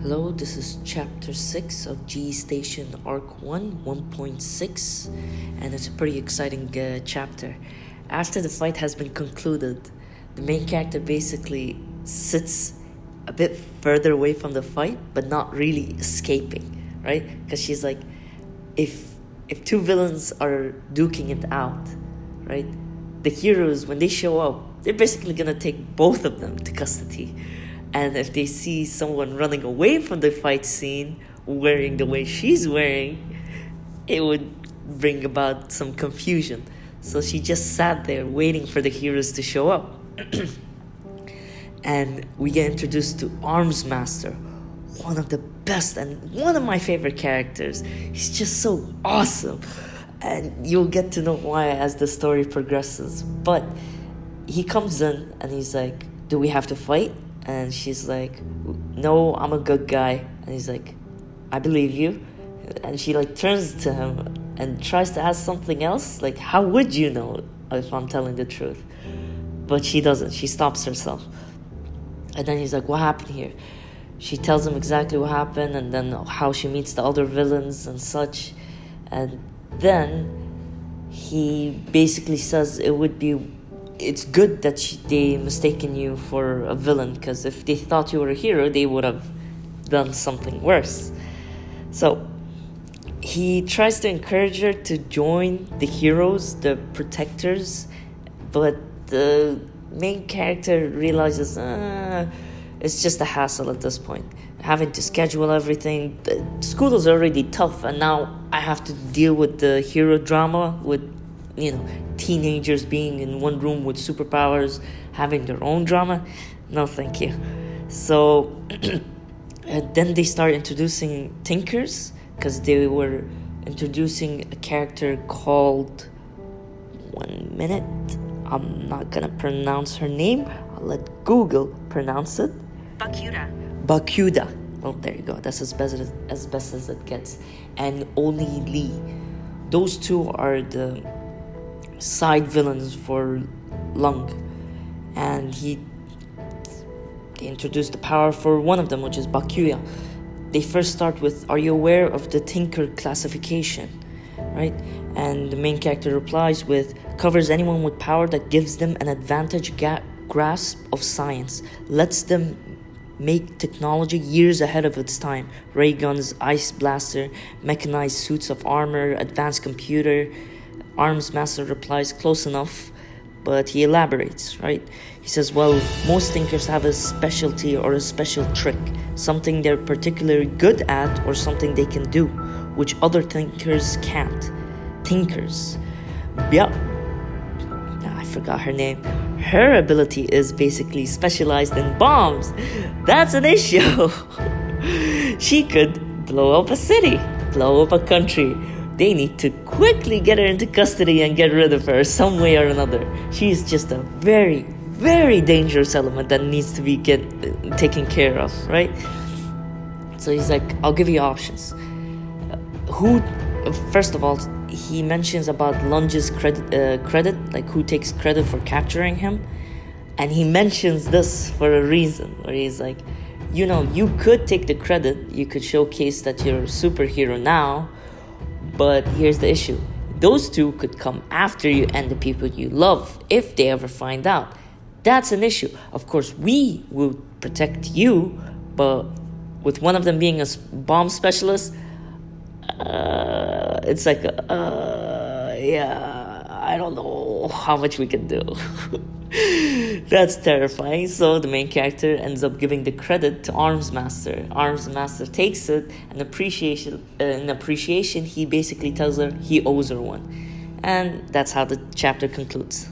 Hello, this is chapter 6 of Gestation Arc 1, 1.6, and it's a pretty exciting chapter. After the fight has been concluded, the main character basically sits a bit further away from the fight, but not really escaping, right? Because she's like, if two villains are duking it out, right? The heroes, when they show up, they're basically gonna take both of them to custody. And if they see someone running away from the fight scene wearing the way she's wearing, it would bring about some confusion. So she just sat there waiting for the heroes to show up. And we get introduced to Arms Master, one of the best and one of my favorite characters. He's just so awesome. And you'll get to know why as the story progresses. But he comes in and he's like, "Do we have to fight?" And she's like, "No, I'm a good guy." And he's like, "I believe you." And she like turns to him and tries to ask something else, like, "How would you know if I'm telling the truth?" But she doesn't. She stops herself. And then he's like, "What happened here?" She tells him exactly what happened and then how she meets the other villains and such. And then he basically says it's good that they mistaken you for a villain, because if they thought you were a hero, they would have done something worse. So he tries to encourage her to join the heroes, the protectors, but the main character realizes it's just a hassle at this point. Having to schedule everything. The school is already tough, and now I have to deal with the hero drama with teenagers being in one room with superpowers, having their own drama. No, thank you. So then they start introducing Tinkers, because they were introducing a character called, one minute, I'm not gonna pronounce her name, I'll let Google pronounce it. Bakuda. Oh, there you go. That's as best as it gets. And Oli Lee. Those two are the side villains for Lung, and they introduced the power for one of them, which is Bakuya. They first start with, "Are you aware of the Tinker classification?" Right? And the main character replies with, "Covers anyone with power that gives them an advantage grasp of science, lets them make technology years ahead of its time. Ray guns, ice blaster, mechanized suits of armor, advanced computer." Arms Master replies, "Close enough," but he elaborates, right? He says, "Well, most thinkers have a specialty or a special trick, something they're particularly good at or something they can do, which other thinkers can't. Tinkers." Yeah, I forgot her name. Her ability is basically specialized in bombs. That's an issue. She could blow up a city, blow up a country. They need to quickly get her into custody and get rid of her some way or another. She is just a very, very dangerous element that needs to be taken care of, right? So he's like, "I'll give you options." First of all, he mentions about Lunge's credit, like who takes credit for capturing him. And he mentions this for a reason, where he's like, you could take the credit, you could showcase that you're a superhero now, but here's the issue. Those two could come after you and the people you love if they ever find out. That's an issue. Of course, we will protect you, but with one of them being a bomb specialist, it's like, I don't know how much we can do. That's terrifying. So the main character ends up giving the credit to Arms Master. Arms Master takes it, and in appreciation, he basically tells her he owes her one. And that's how the chapter concludes.